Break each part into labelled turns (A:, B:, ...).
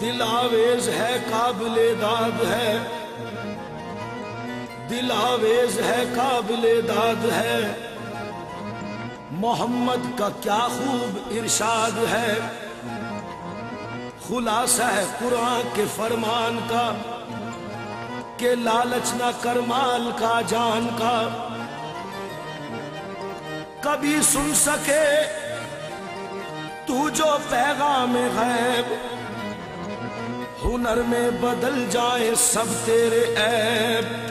A: دل آویز ہے قابل داد ہے، دل آویز ہے قابل داد ہے، محمد کا کیا خوب ارشاد ہے، خلاصہ ہے قرآن کے فرمان کا کہ لالچ نہ کر مال کا جان کا، کبھی سن سکے تو جو پیغام غیب، ہنر میں بدل جائے سب تیرے عیب۔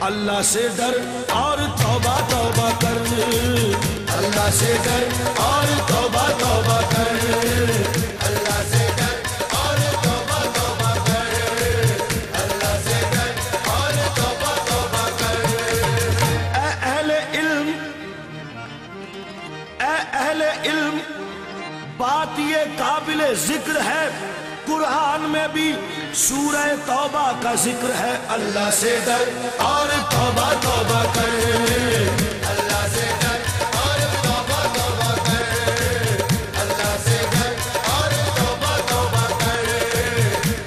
A: اللہ سے ڈر اور توبہ توبہ کر، اللہ سے ڈر اور توبہ توبہ کر، اللہ سے ڈر اور توبہ توبہ کر، اللہ سے ڈر اور توبہ توبہ کر۔ اے اہل علم، اے اہل علم، بات یہ قابل ذکر ہے، قرآن میں بھی سورہ توبہ کا ذکر ہے، اللہ سے ڈر اور توبہ توبہ کر، اللہ سے ڈر اور توبہ توبہ کر، اللہ سے ڈر اور توبہ توبہ کر،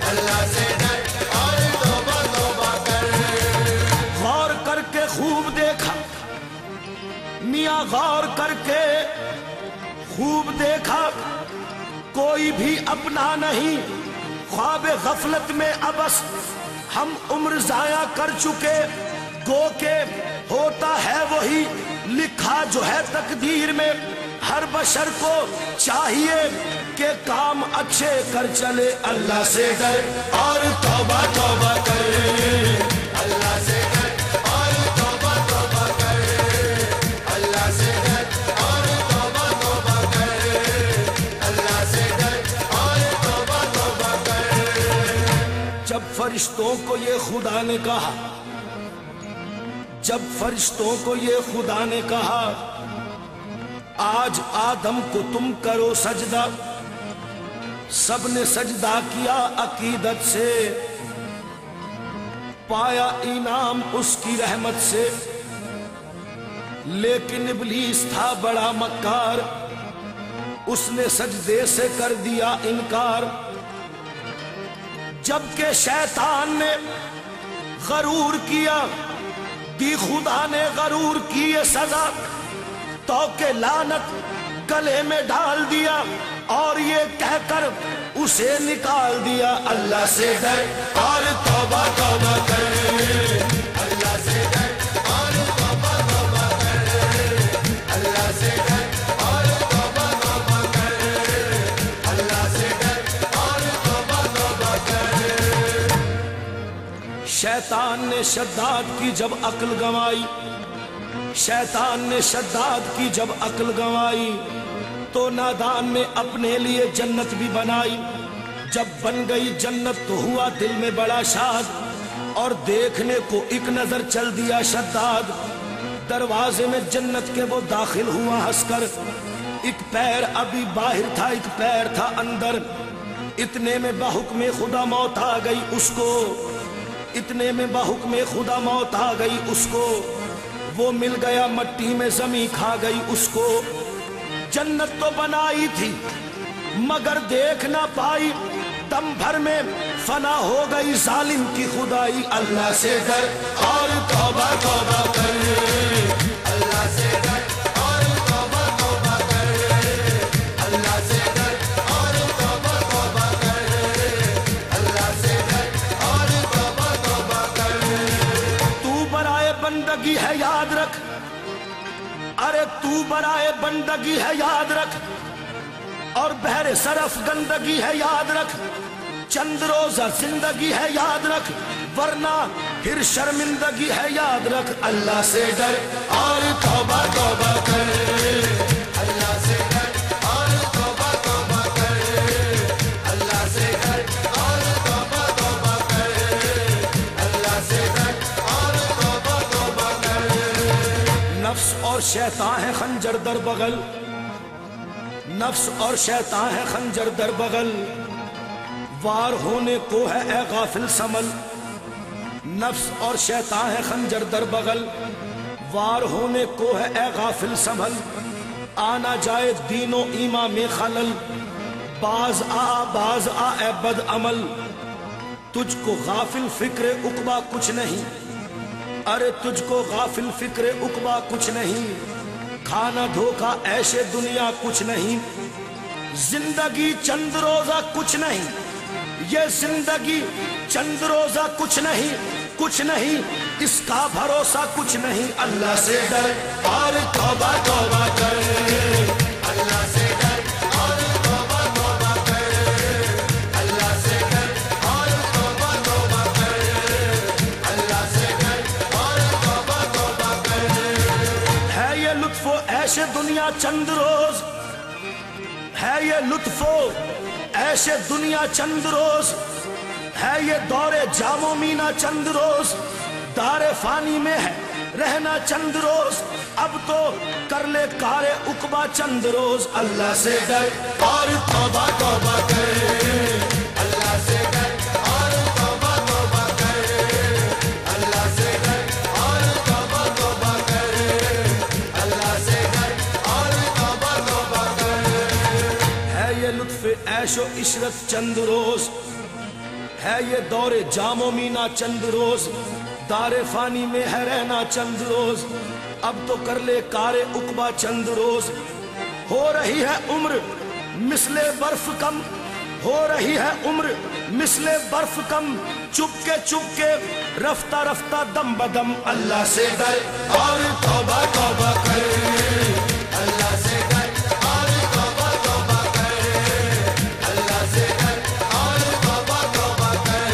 A: اللہ سے ڈر اور توبہ توبہ کر۔ غور کر کے خوب دیکھا میاں، غور کر کے خوب دیکھا، کوئی بھی اپنا نہیں، خواب غفلت میں ابس ہم عمر ضائع کر چکے، گو کہ ہوتا ہے وہی لکھا جو ہے تقدیر میں، ہر بشر کو چاہیے کہ کام اچھے کر چلے، اللہ سے ڈر اور توبہ توبہ کر، اللہ سے ڈر اور توبہ توبہ کر، اللہ سے ڈر اور توبہ توبہ کر، اللہ سے ڈر اور توبہ توبہ کر۔ جب فرشتوں کو یہ خدا نے کہا، جب فرشتوں کو یہ خدا نے کہا آج آدم کو تم کرو سجدہ، سب نے سجدہ کیا عقیدت سے، پایا انعام اس کی رحمت سے، لیکن ابلیس تھا بڑا مکار، اس نے سجدے سے کر دیا انکار، جبکہ شیطان نے غرور کیا، دی خدا نے غرور کی یہ سزا، تو کہ لعنت گلے میں ڈال دیا اور یہ کہہ کر اسے نکال دیا، اللہ سے ڈر اور توبہ توبہ کر، اللہ سے ڈر اور توبہ توبہ کر، اللہ سے ڈر اور توبہ توبہ کر، اللہ سے ڈر اور توبہ توبہ کر۔ شیطان نے شداد کی جب عقل گنوائی، شیطان نے شداد کی جب عقل گنوائی، تو نادان نے اپنے لیے جنت بھی بنائی، جب بن گئی جنت تو ہوا دل میں بڑا شاد، اور دیکھنے کو ایک نظر چل دیا شداد، دروازے میں جنت کے وہ داخل ہوا ہنس کر، ایک پیر ابھی باہر تھا ایک پیر تھا اندر، اتنے میں بحکم خدا موت آ گئی اس کو، اتنے میں بحکم خدا موت آ گئی اس کو، وہ مل گیا مٹی میں زمین کھا گئی اس کو، جنت تو بنائی تھی مگر دیکھ نہ پائی، دم بھر میں فنا ہو گئی ظالم کی خدائی، اللہ سے ڈر اور توبہ توبہ کر، اللہ سے ڈر اور توبہ توبہ کر، اللہ سے ڈر اور توبہ توبہ کر، اللہ سے ڈر اور توبہ توبہ کر۔ تو برائے بندگی ہے یاد अरे तू बराए बंदगी है याद रख, और बहरे सरफ गंदगी है याद रख, चंद रोजा जिंदगी है याद रख, वरना फिर शर्मिंदगी है याद रख। अल्लाह से डर और तौबा तौबा कर, अल्लाह से डर और तौबा तौबा कर, अल्लाह से डर और तौबा तौबा कर, अल्लाह से डर और तौबा तौबा कर। नफ्स और शैतान है खंजर दर बगल, नफ्स और शैतान है खंजर दर बगल, वार होने को है ए गाफिल समल। नफ्स और शैतान है खंजर दर बगल, वार होने को है ए गाफिल संभल। आना जाए दीनो ईमा में खलल, बाज आ ए बद अमल। तुझको गाफिल फिक्र उकबा कुछ नहीं, अरे तुझको गाफिल फिक्र उकबा कुछ नहीं। खाना धोखा ऐशे दुनिया कुछ नहीं, जिंदगी चंद रोजा कुछ नहीं, ये जिंदगी चंद रोजा कुछ नहीं, कुछ नहीं इसका भरोसा कुछ नहीं। अल्लाह से डर और तौबा तौबा कर, अल्लाह से डर और तौबा तौबा कर, अल्लाह से डर और तौबा तौबा कर, अल्लाह से डर और तौबा तौबा कर। है ये लुत्फो ऐशे दुनिया चंद रोज, है ये लुत्फो ऐशे दुनिया चंद रोज, है ये दौरे जामो मीना चंद रोज, दारे फानी में है रहना चंद रोज। अब तो कर ले कारे उकबा चंद रोज। अल्लाह से डर और तौबा तौबा कर, अल्लाह से डर और तौबा तौबा कर, अल्लाह से डर और तौबा तौबा कर, अल्लाह से डर और तौबा तौबा कर। है ये लुत्फ़े ऐशो इशरत चंद रोज, है ये दौरे जामो मीना चंद रोज, दारे फानी में है रहना चंद रोज। अब तो कर ले कारे उकबा चंद रोज। हो रही है उम्र मिसले बर्फ कम, हो रही है उम्र मिसले बर्फ कम, चुपके रफ्ता रफ्ता दम बदम। अल्लाह से डर और तौबा तौबा कर, अल्लाह से डर और तौबा तौबा कर, अल्लाह से डर और तौबा तौबा कर,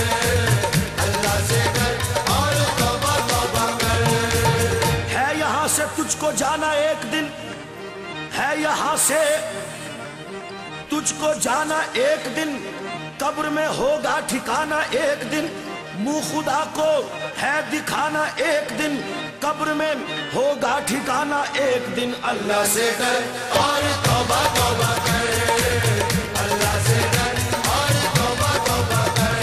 A: अल्लाह से डर और तौबा तौबा कर। है यहाँ से तुझको जाना एक दिन, है यहाँ से तुझको जाना एक दिन, कब्र में होगा ठिकाना एक दिन। मुंह खुदा को है दिखाना एक दिन, कब्र में होगा ठिकाना एक दिन। अल्लाह से डर और तौबा तौबा कर, अल्लाह से डर और तौबा तौबा कर,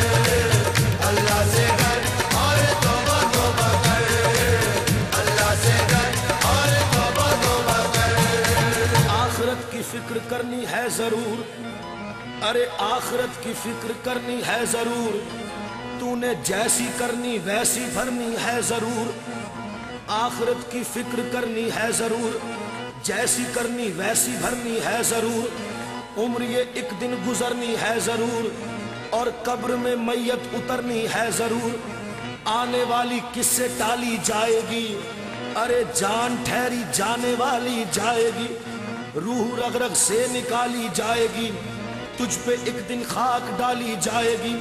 A: अल्लाह से डर और तौबा तौबा कर, अल्लाह से डर और तौबा तौबा कर। आखिरत की फिक्र करनी है जरूर, अरे आखिरत की फिक्र करनी है जरूर। तूने जैसी करनी वैसी भरनी है जरूर। आखिरत की फिक्र करनी है जरूर, जैसी करनी वैसी भरनी है जरूर। उम्र ये एक दिन गुजरनी है जरूर, और कब्र में मैयत उतरनी है जरूर। आने वाली किससे टाली जाएगी, अरे जान ठहरी जाने वाली जाएगी। रूह रग रग से निकाली जाएगी, तुझ पे एक दिन खाक डाली जाएगी।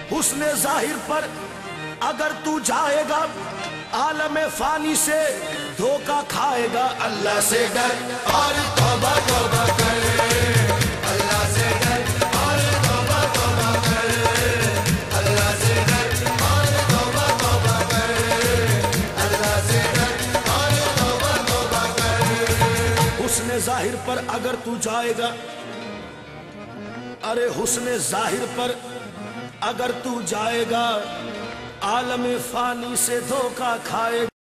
A: हुस्ने जाहिर पर अगर तू जाएगा, आलम फानी से धोखा खाएगा। अल्लाह से डर और तौबा तौबा कर, अल्लाह से डर और तौबा तौबा कर, अल्लाह से डर और तौबा तौबा कर, अल्लाह से डर और तौबा तौबा कर। हुस्ने जाहिर पर अगर तू जाएगा, अरे हुस्ने जाहिर पर अगर तू जाएगा, आलम फानी से धोखा खाएगा।